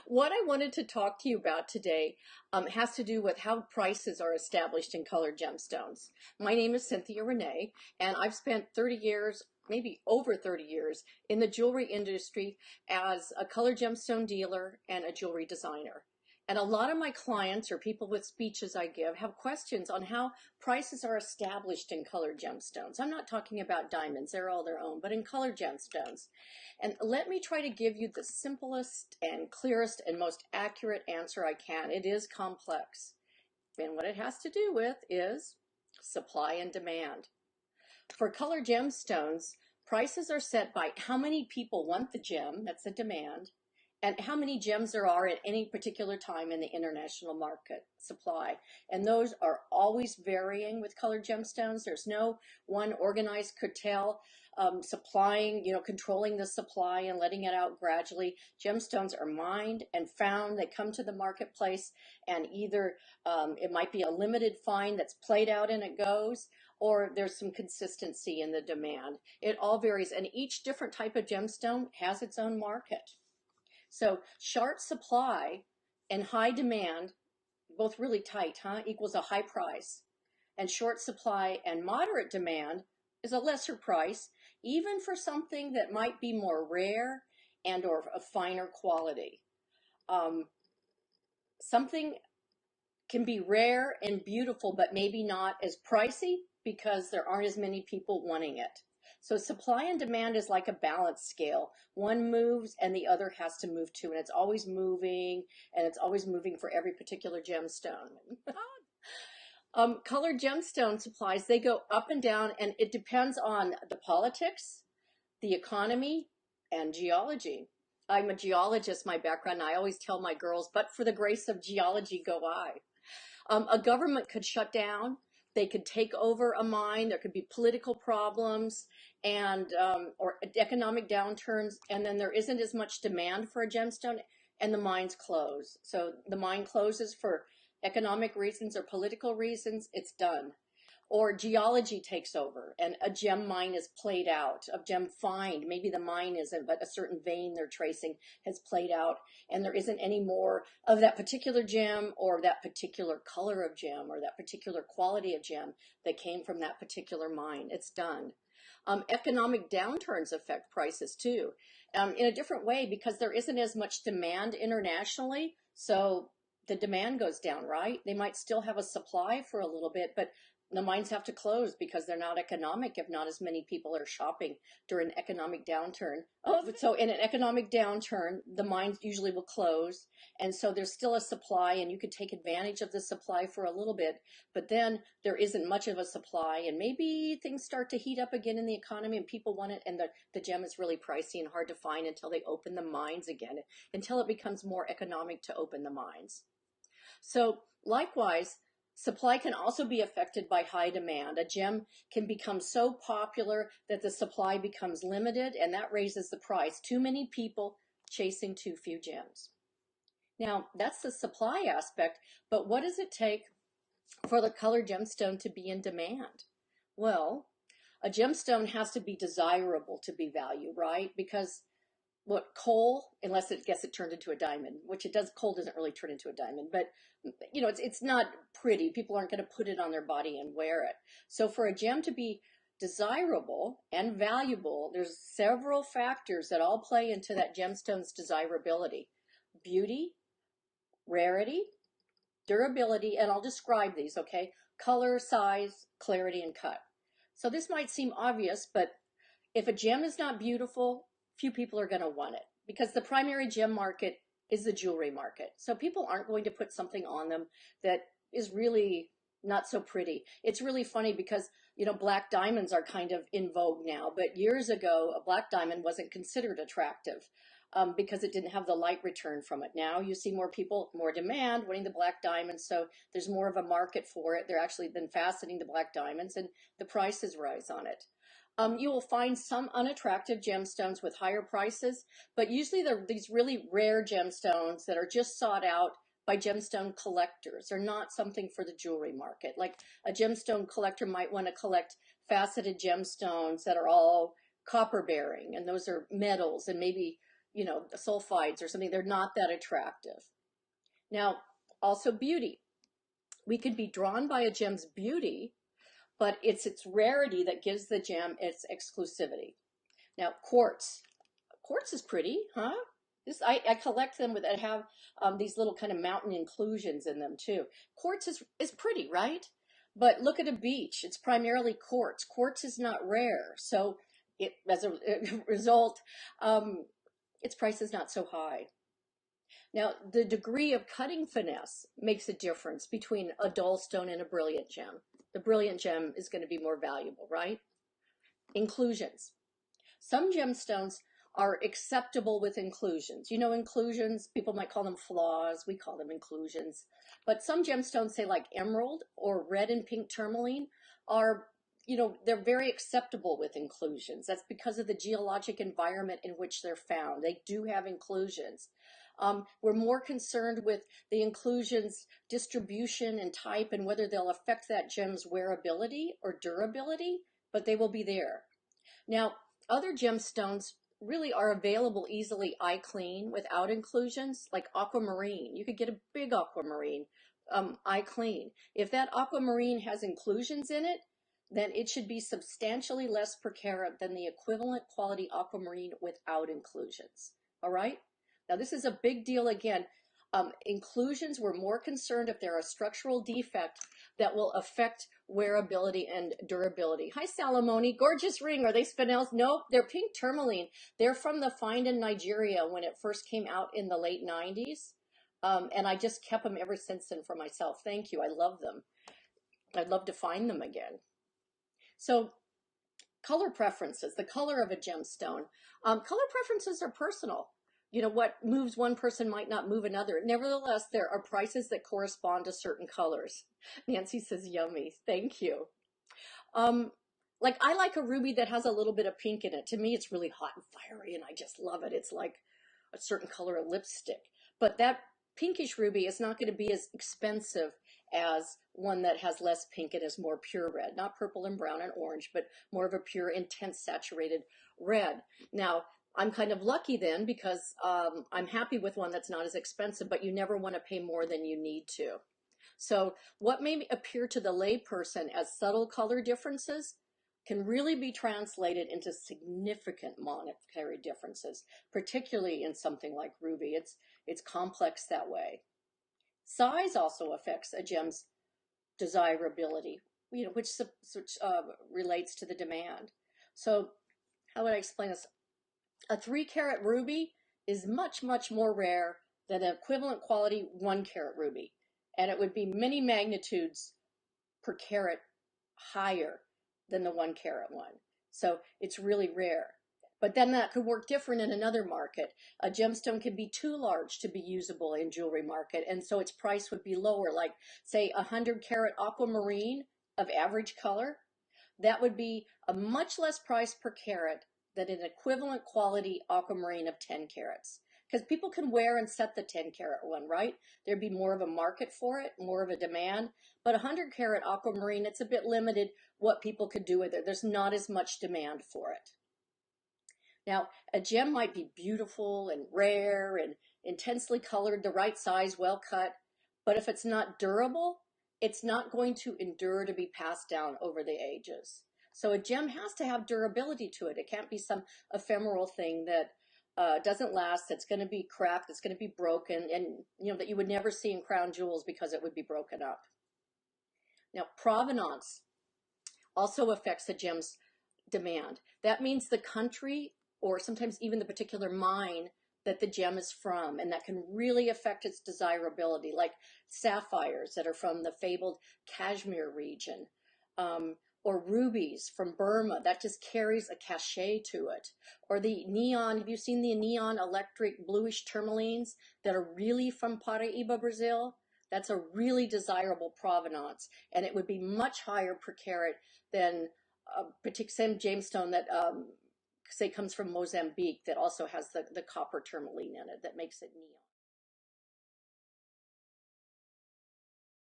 What I wanted to talk to you about today has to do with how prices are established in colored gemstones. My name is Cynthia Renee, and I've spent 30 years, maybe over 30 years, in the jewelry industry as a colored gemstone dealer and a jewelry designer. And a lot of my clients or people with speeches I give have questions on how prices are established in colored gemstones. I'm not talking about diamonds, they're all their own, but in colored gemstones. And let me try to give you the simplest and clearest and most accurate answer I can. It is complex. And what it has to do with is supply and demand. For color gemstones, prices are set by how many people want the gem, that's the demand, and how many gems there are at any particular time in the international market supply. And those are always varying with colored gemstones. There's no one organized cartel supplying, controlling the supply and letting it out gradually. Gemstones are mined and found. They come to the marketplace, and either it might be a limited find that's played out and it goes, or there's some consistency in the demand. It all varies, and each different type of gemstone has its own market. So short supply and high demand, both really tight, equals a high price. And short supply and moderate demand is a lesser price, even for something that might be more rare and or of finer quality. Something can be rare and beautiful, but maybe not as pricey because there aren't as many people wanting it. So supply and demand is like a balance scale. One moves and the other has to move too, and it's always moving, and it's always moving for every particular gemstone. Colored gemstone supplies, they go up and down, and it depends on the politics, the economy, and geology. I'm a geologist, my background, and I always tell my girls, but for the grace of geology go I. A government could shut down. They could take over a mine. There could be political problems and or economic downturns, and then there isn't as much demand for a gemstone, and the mines close. So the mine closes for economic reasons or political reasons. It's done. Or geology takes over and a gem mine is played out, a gem find, maybe the mine isn't, but a certain vein they're tracing has played out, and there isn't any more of that particular gem or that particular color of gem or that particular quality of gem that came from that particular mine. It's done. Economic downturns affect prices too, in a different way because there isn't as much demand internationally. So the demand goes down, right? They might still have a supply for a little bit, but the mines have to close because they're not economic if not as many people are shopping during an economic downturn. Oh, so in an economic downturn, the mines usually will close. And so there's still a supply and you could take advantage of the supply for a little bit, but then there isn't much of a supply and maybe things start to heat up again in the economy and people want it and the gem is really pricey and hard to find until they open the mines again, until it becomes more economic to open the mines. So likewise, supply can also be affected by high demand. A gem can become so popular that the supply becomes limited, and that raises the price. Too many people chasing too few gems. Now, that's the supply aspect, but what does it take for the colored gemstone to be in demand? Well, a gemstone has to be desirable to be valued, right? Because what coal, unless it gets it turned into a diamond, which it does, coal doesn't really turn into a diamond, but it's not pretty. People aren't going to put it on their body and wear it. So for a gem to be desirable and valuable, there's several factors that all play into that gemstone's desirability: beauty, rarity, durability, and I'll describe these, okay? Color, size, clarity, and cut. So this might seem obvious, but if a gem is not beautiful, few people are going to want it because the primary gem market is the jewelry market. So people aren't going to put something on them that is really not so pretty. It's really funny because, black diamonds are kind of in vogue now, but years ago, a black diamond wasn't considered attractive because it didn't have the light return from it. Now you see more people, more demand wanting the black diamonds. So there's more of a market for it. They're actually been faceting the black diamonds and the prices rise on it. You will find some unattractive gemstones with higher prices, but usually they're these really rare gemstones that are just sought out by gemstone collectors. They're not something for the jewelry market. Like a gemstone collector might want to collect faceted gemstones that are all copper bearing, and those are metals, and maybe you know, sulfides or something, they're not that attractive. Now, also beauty. We could be drawn by a gem's beauty, but it's its rarity that gives the gem its exclusivity. Now, quartz. Quartz is pretty, huh? I collect them that have these little kind of mountain inclusions in them too. Quartz is pretty, right? But look at a beach. It's primarily quartz. Quartz is not rare. So as a result, its price is not so high. Now, the degree of cutting finesse makes a difference between a dull stone and a brilliant gem. The brilliant gem is going to be more valuable, right? Inclusions. Some gemstones are acceptable with inclusions. You know, inclusions, people might call them flaws, we call them inclusions. But some gemstones, say like emerald or red and pink tourmaline, are, you know, they're very acceptable with inclusions. That's because of the geologic environment in which they're found. They do have inclusions. We're more concerned with the inclusions distribution and type and whether they'll affect that gem's wearability or durability, but they will be there. Now, other gemstones really are available easily eye clean without inclusions, like aquamarine. You could get a big aquamarine eye clean. If that aquamarine has inclusions in it, then it should be substantially less per carat than the equivalent quality aquamarine without inclusions. All right? Now, this is a big deal again. Inclusions, we're more concerned if they're a structural defect that will affect wearability and durability. Hi, Salamoni. Gorgeous ring. Are they spinels? Nope, they're pink tourmaline. They're from the find in Nigeria when it first came out in the late 90s. And I just kept them ever since then for myself. Thank you. I love them. I'd love to find them again. So, color preferences, the color of a gemstone. Color preferences are personal. You know, what moves one person might not move another. Nevertheless, there are prices that correspond to certain colors. Nancy says, yummy. Thank you. Like I like a ruby that has a little bit of pink in it. To me, it's really hot and fiery, and I just love it. It's like a certain color of lipstick. But that pinkish ruby is not going to be as expensive as one that has less pink and is more pure red. Not purple and brown and orange, but more of a pure, intense, saturated red. Now, I'm kind of lucky then because I'm happy with one that's not as expensive, but you never want to pay more than you need to. So what may appear to the layperson as subtle color differences can really be translated into significant monetary differences, particularly in something like ruby. It's complex that way. Size also affects a gem's desirability, you know, which relates to the demand. So how would I explain this? A 3-carat ruby is much, much more rare than an equivalent quality 1-carat ruby. And it would be many magnitudes per carat higher than the 1-carat one. So it's really rare. But then that could work different in another market. A gemstone can be too large to be usable in jewelry market, and so its price would be lower. Like, say, a 100-carat aquamarine of average color, that would be a much less price per carat than an equivalent quality aquamarine of 10 carats. Because people can wear and set the 10-carat one, right? There'd be more of a market for it, more of a demand. But a 100-carat aquamarine, it's a bit limited what people could do with it. There's not as much demand for it. Now, a gem might be beautiful and rare and intensely colored, the right size, well cut, but if it's not durable, it's not going to endure to be passed down over the ages. So a gem has to have durability to it. It can't be some ephemeral thing that doesn't last, that's going to be cracked, that's going to be broken, and you know that you would never see in crown jewels because it would be broken up. Now, provenance also affects a gem's demand. That means the country or sometimes even the particular mine that the gem is from, and that can really affect its desirability, like sapphires that are from the fabled Kashmir region, or rubies from Burma, that just carries a cachet to it. Or the neon, have you seen the neon electric bluish tourmalines that are really from Paraíba, Brazil? That's a really desirable provenance, and it would be much higher per carat than same gemstone that say comes from Mozambique that also has the copper tourmaline in it that makes it neon.